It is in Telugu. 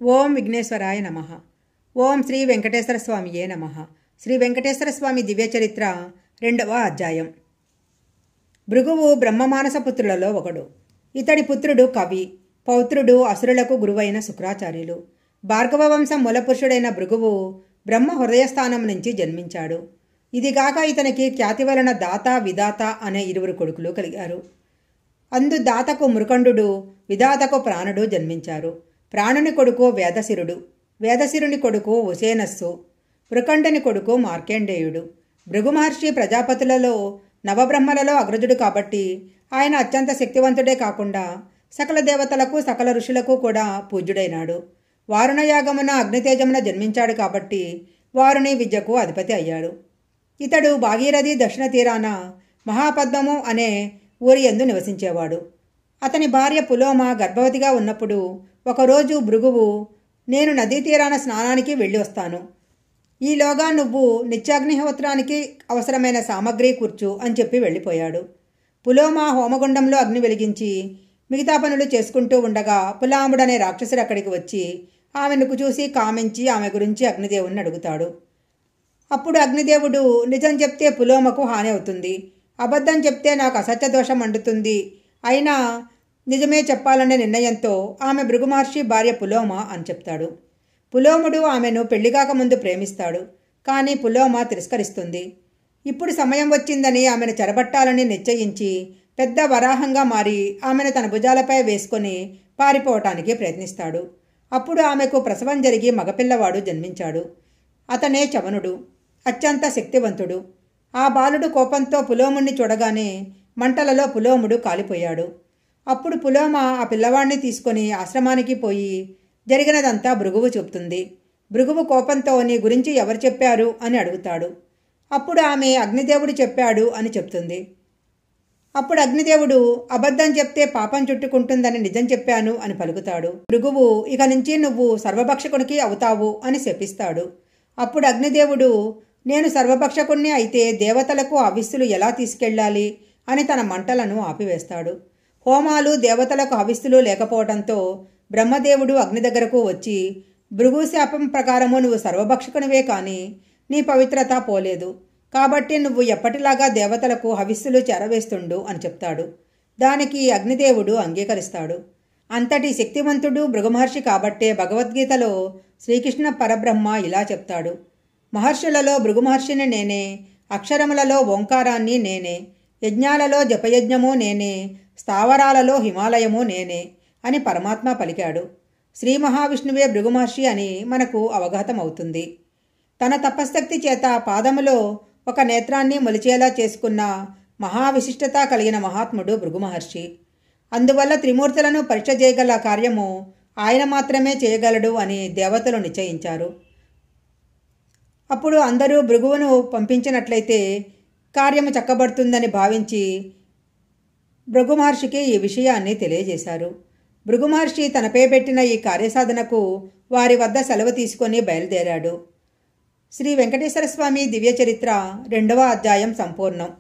ఓం విఘ్నేశ్వరాయ నమః. ఓం శ్రీ వెంకటేశ్వర స్వామియే నమః. శ్రీ వెంకటేశ్వర స్వామి దివ్య చరిత్ర 2వ అధ్యాయం. భృగువు బ్రహ్మమానస పుత్రులలో ఒకడు. ఇతడి పుత్రుడు కవి, పౌత్రుడు అసురులకు గురువైన శుక్రాచార్యులు. భార్గవ వంశం మూలపురుషుడైన భృగువు బ్రహ్మ హృదయస్థానం నుంచి జన్మించాడు. ఇదిగాక ఇతనికి ఖ్యాతి వలన దాత విధాత అనే 2 కొడుకులు కలిగారు. అందు దాతకు మృకండు, విధాతకు ప్రాణుడు జన్మించారు. ప్రాణుని కొడుకు వేదశిరుడు, వేదశిరుని కొడుకు ఉసేనస్సు, మృకండుని కొడుకు మార్కండేయుడు. భృగు మహర్షి ప్రజాపతులలో నవబ్రహ్మలలో అగ్రజుడు కాబట్టి ఆయన అత్యంత శక్తివంతుడే కాకుండా సకల దేవతలకు సకల ఋషులకు కూడా పూజ్యుడైనాడు. వారుణయాగమున అగ్నితేజమున జన్మించాడు కాబట్టి వారుని విద్యకు అధిపతి అయ్యాడు. ఇతడు భాగీరథి దక్షిణ తీరాన మహాపద్మము అనే ఊరి యందు నివసించేవాడు. అతని భార్య పులోమ గర్భవతిగా ఉన్నప్పుడు ఒకరోజు భృగువు, నేను నదీ తీరాన స్నానానికి వెళ్ళి వస్తాను, ఈలోగా నువ్వు నిత్యాగ్నిహోత్రానికి అవసరమైన సామగ్రి కూర్చు అని చెప్పి వెళ్ళిపోయాడు. పులోమ హోమగుండంలో అగ్ని వెలిగించి మిగతా పనులు చేసుకుంటూ ఉండగా పులాముడనే రాక్షసుడు అక్కడికి వచ్చి ఆమెను చూసి కామించి ఆమె గురించి అగ్నిదేవుణ్ణి అడుగుతాడు. అప్పుడు అగ్నిదేవుడు, నిజం చెప్తే పులోమకు హాని అవుతుంది, అబద్ధం చెప్తే నాకు అసత్య దోషం అంటుతుంది, అయినా నిజమే చెప్పాలనే నిర్ణయంతో ఆమె భృగు మహర్షి భార్య పులోమ అని చెప్తాడు. పులోముడు ఆమెను పెళ్లికాక ముందు ప్రేమిస్తాడు, కానీ పులోమ తిరస్కరిస్తుంది. ఇప్పుడు సమయం వచ్చిందని ఆమెను చెరబట్టాలని నిశ్చయించి పెద్ద వరాహంగా మారి ఆమెను తన భుజాలపై వేసుకొని పారిపోవటానికి ప్రయత్నిస్తాడు. అప్పుడు ఆమెకు ప్రసవం జరిగి మగపిల్లవాడు జన్మించాడు. అతనే చవనుడు, అత్యంత శక్తివంతుడు. ఆ బాలుడు కోపంతో పులోముణ్ణి చూడగానే మంటలలో పులోముడు కాలిపోయాడు. అప్పుడు పులోమ ఆ పిల్లవాడిని తీసుకొని ఆశ్రమానికి పోయి జరిగినదంతా భృగువు చెప్తుంది. భృగువు కోపంతో నీ గురించి ఎవరు చెప్పారు అని అడుగుతాడు. అప్పుడు ఆమె అగ్నిదేవుడు చెప్పాడు అని చెప్తుంది. అప్పుడు అగ్నిదేవుడు, అబద్ధం చెప్తే పాపం చుట్టుకుంటుందని నిజం చెప్పాను అని పలుకుతాడు. భృగువు, ఇక నుంచి నువ్వు సర్వభక్షకునికి అవుతావు అని శపిస్తాడు. అప్పుడు అగ్నిదేవుడు, నేను సర్వభక్షకుణ్ణి అయితే దేవతలకు హవిస్సులు ఎలా తీసుకెళ్ళాలి అని తన మంటలను ఆపివేస్తాడు. హోమాలు దేవతలకు హవిస్సులు లేకపోవడంతో బ్రహ్మదేవుడు అగ్ని దగ్గరకు వచ్చి, భృగు శాపం ప్రకారము నువ్వు సర్వభక్షకునివే కానీ నీ పవిత్రత పోలేదు, కాబట్టి నువ్వు ఎప్పటిలాగా దేవతలకు హవిస్సులు చేరవేస్తుండు అని చెప్తాడు. దానికి అగ్నిదేవుడు అంగీకరిస్తాడు. అంతటి శక్తివంతుడు భృగు మహర్షి కాబట్టే భగవద్గీతలో శ్రీకృష్ణ పరబ్రహ్మ ఇలా చెప్తాడు, మహర్షులలో భృగు మహర్షిని నేనే, అక్షరములలో ఓంకారాన్ని నేనే, యజ్ఞాలలో జపయజ్ఞము నేనే, స్థావరాలలో హిమాలయము నేనే అని పరమాత్మ పలికాడు. శ్రీ మహావిష్ణువే భృగు మహర్షి అని మనకు అవగతమవుతుంది. తన తపశక్తి చేత పాదములో ఒక నేత్రాన్ని మొలిచేలా చేసుకున్న మహావిశిష్టత కలిగిన మహాత్ముడు భృగు మహర్షి. అందువల్ల త్రిమూర్తులను పరీక్ష చేయగల కార్యము ఆయన మాత్రమే చేయగలడు అని దేవతలు నిశ్చయించారు. అప్పుడు అందరూ భృగువును పంపించినట్లయితే కార్యము చక్కబడుతుందని భావించి భృగు మహర్షికి ఈ విషయాన్ని తెలియజేశారు. భృగు మహర్షి తనపై పెట్టిన ఈ కార్యసాధనకు వారి వద్ద సెలవు తీసుకొని బయలుదేరాడు. శ్రీ వెంకటేశ్వర స్వామి దివ్య చరిత్ర 2వ అధ్యాయం సంపూర్ణం.